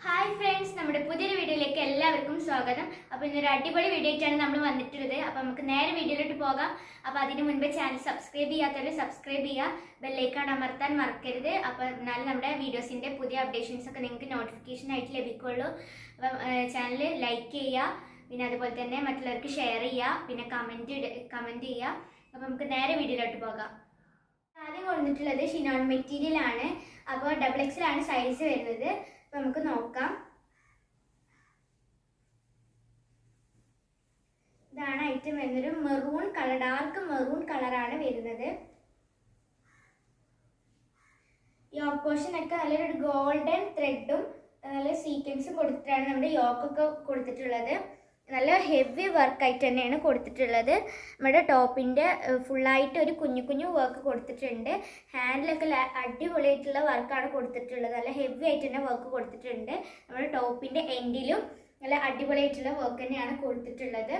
Hi friends, നമ്മുടെ പുതിയൊരു വീഡിയോയിലേക്ക് എല്ലാവർക്കും സ്വാഗതം. അപ്പോൾ ഇന്നൊരു അടിപൊളി വീഡിയോ ആയിട്ടാണ് നമ്മൾ വന്നിട്ടുള്ളത്. അപ്പോൾ നമുക്ക് നേരെ വീഡിയോയിലോട്ട് പോകാം. അപ്പോൾ അതിന് മുൻപ് ചാനൽ സബ്സ്ക്രൈബ് ചെയ്യാത്തവർ സബ്സ്ക്രൈബ് ചെയ്യുക, ബെല്ലൈക്കൺ അമർത്താൻ മറക്കരുത്. അപ്പോൾ എന്നാലും നമ്മുടെ വീഡിയോസിൻ്റെ പുതിയ അപ്ഡേഷൻസ് ഒക്കെ നിങ്ങൾക്ക് നോട്ടിഫിക്കേഷൻ ആയിട്ട് ലഭിക്കുള്ളൂ. അപ്പം ചാനൽ ലൈക്ക് ചെയ്യുക, പിന്നെ അതുപോലെ തന്നെ മറ്റുള്ളവർക്ക് ഷെയർ ചെയ്യുക, പിന്നെ കമൻറ്റ് ചെയ്യുക. അപ്പോൾ നമുക്ക് നേരെ വീഡിയോയിലോട്ട് പോകാം. ആദ്യം കൊടുത്തിട്ടുള്ളത് ഷിനോൺ മെറ്റീരിയൽ ആണ്. അപ്പോൾ XXL ആണ് സൈസ് വരുന്നത്. അപ്പോൾ നമുക്ക് നോക്കാം. ഇതാണ് ഐറ്റം വരുന്നത്. മെറൂൺ കളർ, ഡാർക്ക് മെറൂൺ കളറാണ് വരുന്നത്. യോക്ക് പോർഷൻ ഒക്കെ നല്ലൊരു ഗോൾഡൻ ത്രെഡും നല്ല സീക്വൻസും കൊടുത്തിട്ടാണ് നമ്മുടെ യോക്കൊക്കെ കൊടുത്തിട്ടുള്ളത്. നല്ല ഹെവി വർക്കായിട്ട് തന്നെയാണ് കൊടുത്തിട്ടുള്ളത്. നമ്മുടെ ടോപ്പിൻ്റെ ഫുള്ളായിട്ട് ഒരു കുഞ്ഞു കുഞ്ഞു വർക്ക് കൊടുത്തിട്ടുണ്ട്. ഹാൻഡിലൊക്കെ അടിപൊളിയായിട്ടുള്ള വർക്കാണ് കൊടുത്തിട്ടുള്ളത്. നല്ല ഹെവി ആയിട്ട് തന്നെ വർക്ക് കൊടുത്തിട്ടുണ്ട്. നമ്മുടെ ടോപ്പിൻ്റെ എൻഡിലും നല്ല അടിപൊളിയായിട്ടുള്ള വർക്ക് തന്നെയാണ് കൊടുത്തിട്ടുള്ളത്.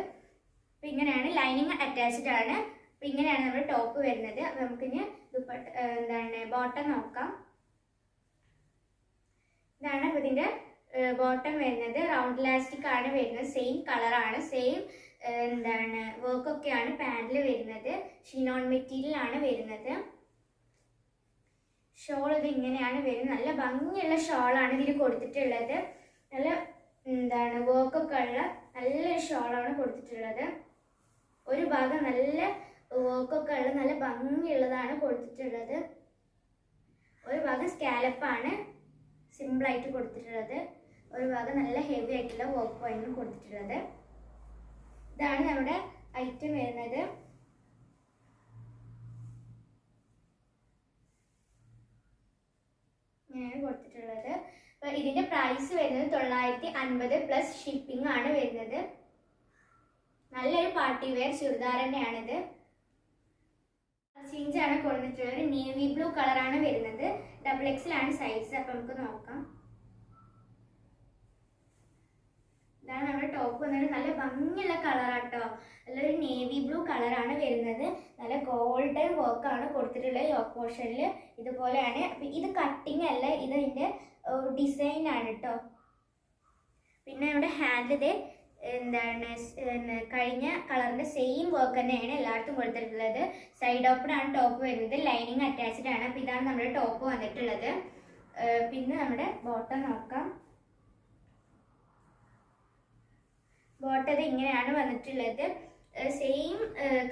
അപ്പോൾ ഇങ്ങനെയാണ് ലൈനിങ് അറ്റാച്ച്ഡ് ആണ്. അപ്പോൾ ഇങ്ങനെയാണ് നമ്മുടെ ടോപ്പ് വരുന്നത്. അപ്പോൾ നമുക്കിനി ബോട്ടം നോക്കാം. ഇതാണ് അപ്പോൾ ഇതിൻ്റെ ബോട്ടം വരുന്നത്. റൗണ്ട് ഇലാസ്റ്റിക് ആണ് വരുന്നത്. സെയിം കളറാണ്, സെയിം വർക്കൊക്കെയാണ് പാൻറ്റിൽ വരുന്നത്. ഷിനോൺ മെറ്റീരിയൽ ആണ് വരുന്നത്. ഷോൾ ഇത് ഇങ്ങനെയാണ് വരുന്നത്. നല്ല ഭംഗിയുള്ള ഷോളാണ് ഇതിൽ കൊടുത്തിട്ടുള്ളത്. നല്ല വർക്കൊക്കെ ഉള്ള നല്ലൊരു ഷോളാണ് കൊടുത്തിട്ടുള്ളത്. ഒരു ഭാഗം നല്ല വർക്കൊക്കെ ഉള്ള നല്ല ഭംഗിയുള്ളതാണ് കൊടുത്തിട്ടുള്ളത്. ഒരു ഭാഗം സ്കാലപ്പാണ് സിമ്പിളായിട്ട് കൊടുത്തിട്ടുള്ളത്. ഒരു ഭാഗം നല്ല ഹെവി ആയിട്ടുള്ള വർക്ക് ആണ് കൊടുത്തിട്ടുള്ളത്. ഇതാണ് നമ്മുടെ ഐറ്റം വരുന്നത്. ഇങ്ങനെയാണ് കൊടുത്തിട്ടുള്ളത്. അപ്പോൾ ഇതിൻ്റെ പ്രൈസ് വരുന്നത് 950 പ്ലസ് ഷിപ്പിംഗ് ആണ് വരുന്നത്. നല്ലൊരു പാർട്ടി വെയർ ചുരിദാർ തന്നെയാണിത്. ജീൻസാണ് കൊടുത്തിട്ടുള്ളത്. നേവി ബ്ലൂ കളറാണ് വരുന്നത്. XXL ആണ് സൈസ്. അപ്പം നമുക്ക് നോക്കാം. ഇതാണ് നമ്മുടെ ടോപ്പ് വന്നിട്ട് നല്ല ഭംഗിയുള്ള കളറാട്ടോ. നല്ലൊരു നേവി ബ്ലൂ കളറാണ് വരുന്നത്. നല്ല ഗോൾഡൻ വർക്കാണ് കൊടുത്തിട്ടുള്ളത്. യോക്ക് പോർഷനിൽ ഇതുപോലെയാണ്. അപ്പം ഇത് കട്ടിങ് അല്ല, ഇതിൻ്റെ ഡിസൈനാണ് കേട്ടോ. പിന്നെ നമ്മുടെ ഹാൻഡിൽ കഴിഞ്ഞ കളറിൻ്റെ സെയിം വർക്ക് തന്നെയാണ് എല്ലായിടത്തും കൊടുത്തിട്ടുള്ളത്. സൈഡ് ഓപ്പൺ ആണ് ടോപ്പ് വരുന്നത്. ലൈനിങ് അറ്റാച്ച്ഡ് ആണ്. അപ്പോൾ ഇതാണ് നമ്മുടെ ടോപ്പ് വന്നിട്ടുള്ളത്. പിന്നെ നമ്മുടെ ബോട്ടം നോക്കാം. ബോട്ടം ഇങ്ങനെയാണ് വന്നിട്ടുള്ളത്. സെയിം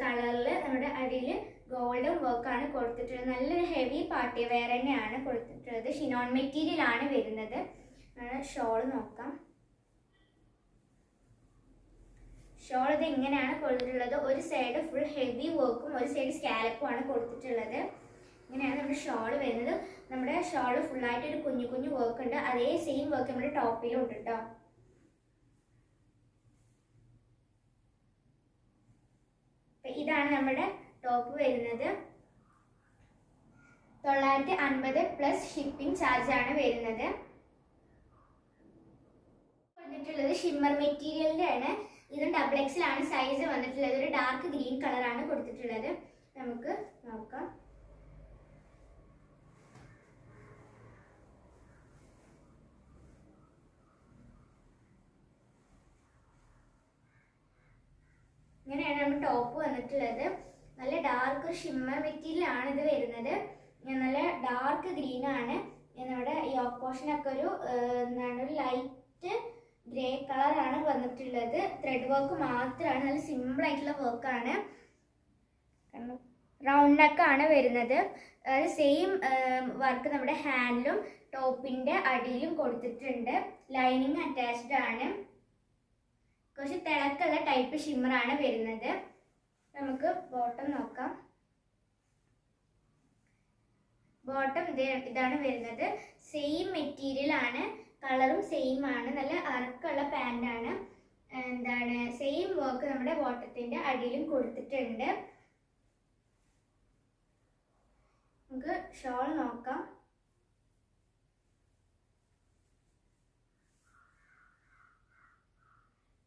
കളറിൽ നമ്മുടെ അടിയിൽ ഗോൾഡൻ വർക്കാണ് കൊടുത്തിട്ടുള്ളത്. നല്ലൊരു ഹെവി പാർട്ടി വെയർ തന്നെയാണ് കൊടുത്തിട്ടുള്ളത്. ഷിനോൺ മെറ്റീരിയൽ ആണ് വരുന്നത്. ഷോൾ നോക്കാം. ഷോൾ ഇത് ഇങ്ങനെയാണ് കൊടുത്തിട്ടുള്ളത്. ഒരു സൈഡ് ഫുൾ ഹെവി വർക്കും ഒരു സൈഡ് സ്കാലപ്പും ആണ് കൊടുത്തിട്ടുള്ളത്. ഇങ്ങനെയാണ് നമ്മുടെ ഷോൾ വരുന്നത്. നമ്മുടെ ഷോൾ ഫുള്ളായിട്ട് ഒരു കുഞ്ഞു കുഞ്ഞു വർക്ക് ഉണ്ട്. അതേ സെയിം വർക്ക് നമ്മുടെ ടോപ്പിലും ഉണ്ട് കേട്ടോ. ഇതാണ് നമ്മുടെ ടോപ്പ് വരുന്നത്. 950 പ്ലസ് ഷിപ്പിംഗ് ചാർജ് ആണ് വരുന്നത്. കൊടുത്തിട്ടുള്ളത് ഷിമ്മർ മെറ്റീരിയലിൻ്റെ ആണ്. ഇതും XXL ആണ് സൈസ് വന്നിട്ടുള്ളത്. ഒരു ഡാർക്ക് ഗ്രീൻ കളറാണ് കൊടുത്തിട്ടുള്ളത്. നമുക്ക് നോക്കാം. ഇങ്ങനെയാണ് നമ്മുടെ ടോപ്പ് വന്നിട്ടുള്ളത്. നല്ല ഡാർക്ക് ഷിമ്മർ മെറ്റീരിയൽ ആണ് ഇത് വരുന്നത്. നല്ല ഡാർക്ക് ഗ്രീൻ ആണ്. നമ്മുടെ യോക്ക് പോർഷനൊക്കെ ഒരു ലൈറ്റ് ഗ്രേ കളറാണ് വന്നിട്ടുള്ളത്. ത്രെഡ് വർക്ക് മാത്രമാണ്. നല്ല സിമ്പിൾ ആയിട്ടുള്ള വർക്കാണ്. റൗണ്ട് നെക്കാണ് വരുന്നത്. സെയിം വർക്ക് നമ്മുടെ ഹാൻഡിലും ടോപ്പിൻ്റെ അടിയിലും കൊടുത്തിട്ടുണ്ട്. ലൈനിങ് അറ്റാച്ച്ഡ് ആണ്. കുറച്ച് തിളക്കുള്ള ടൈപ്പ് ഷിമ്മറാണ് വരുന്നത്. നമുക്ക് ബോട്ടം നോക്കാം. ബോട്ടം ഇതാണ് വരുന്നത്. സെയിം മെറ്റീരിയൽ ആണ്. കളറും സെയിം ആണ്. നല്ല അറക്കുള്ള പാൻ്റാണ്. സെയിം വർക്ക് നമ്മുടെ ബോട്ടത്തിൻ്റെ അടിയിലും കൊടുത്തിട്ടുണ്ട്. നമുക്ക് ഷോൾ നോക്കാം.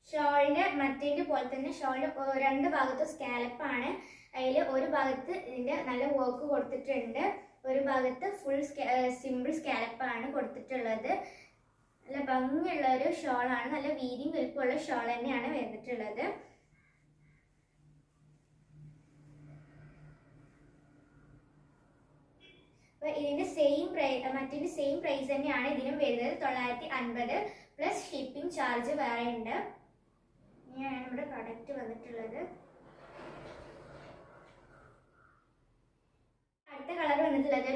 ഷോളിൻ്റെ മറ്റേൻ്റെ പോലെ തന്നെ ഷോളിൻ്റെ രണ്ട് ഭാഗത്തും സ്കാലപ്പാണ്. അതിൽ ഒരു ഭാഗത്ത് ഇതിൻ്റെ നല്ല വർക്ക് കൊടുത്തിട്ടുണ്ട്. ഒരു ഭാഗത്ത് ഫുൾ സിമ്പിൾ സ്കാലപ്പാണ് കൊടുത്തിട്ടുള്ളത്. നല്ല ഭംഗിയുള്ള ഒരു ഷോളാണ്. നല്ല വീതിയും വലിപ്പമുള്ള ഷോൾ തന്നെയാണ് വന്നിട്ടുള്ളത്. അപ്പോൾ ഇതിൻ്റെ മറ്റേ സെയിം പ്രൈസ് തന്നെയാണ് ഇതിനും വരുന്നത്. 950 പ്ലസ് ഷിപ്പിംഗ് ചാർജ് വേറെ ഉണ്ട്. ഇങ്ങനെയാണ് നമ്മുടെ പ്രൊഡക്റ്റ് വന്നിട്ടുള്ളത്. അടുത്ത കളർ വന്നിട്ടുള്ളത്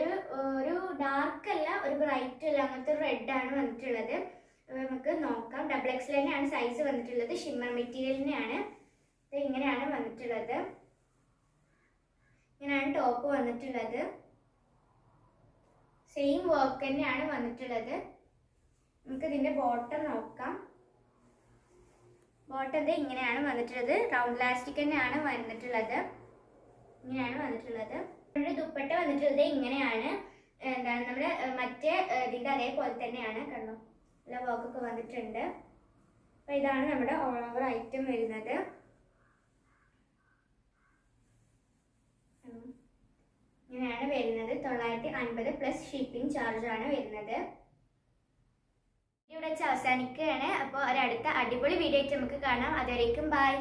ഒരു ഡാർക്ക് അല്ല, ഒരു ബ്രൈറ്റ് അല്ല, അങ്ങനത്തെ ഒരു റെഡ് ആണ് വന്നിട്ടുള്ളത്. നമുക്ക് നോക്കാം. XXL തന്നെയാണ് സൈസ് വന്നിട്ടുള്ളത്. ഷിമ്മർ മെറ്റീരിയലിനെയാണ്. ഇത് ഇങ്ങനെയാണ് വന്നിട്ടുള്ളത്. ഇങ്ങനെയാണ് ടോപ്പ് വന്നിട്ടുള്ളത്. സെയിം വർക്ക് തന്നെയാണ് വന്നിട്ടുള്ളത്. നമുക്ക് ഇതിന്റെ ബോട്ടം നോക്കാം. ബോട്ടം ഇങ്ങനെയാണ് വന്നിട്ടുള്ളത്. റൗണ്ട് ലാസ്റ്റിക് തന്നെയാണ് വന്നിട്ടുള്ളത്. ഇങ്ങനെയാണ് വന്നിട്ടുള്ളത്. നമ്മുടെ ദുപ്പട്ട വന്നിട്ടുള്ളത് ഇങ്ങനെയാണ്. എന്താണ് നമ്മുടെ മറ്റേ ഇതിന്റെ അതേപോലെ തന്നെയാണ്. കണ്ടോ, നല്ല വർക്കൊക്കെ വന്നിട്ടുണ്ട്. അപ്പൊ ഇതാണ് നമ്മുടെ ഓൾ ഓവർ ഐറ്റം വരുന്നത്. ഇങ്ങനെയാണ് വരുന്നത്. 950 പ്ലസ് ഷിപ്പിംഗ് ചാർജ് ആണ് വരുന്നത്. ഇവിടെ വെച്ച് അവസാനിക്കുകയാണ്. അപ്പോൾ ഒരടുത്ത അടിപൊളി വീഡിയോ ആയിട്ട് നമുക്ക് കാണാം. അതുവരേക്കും ബൈ.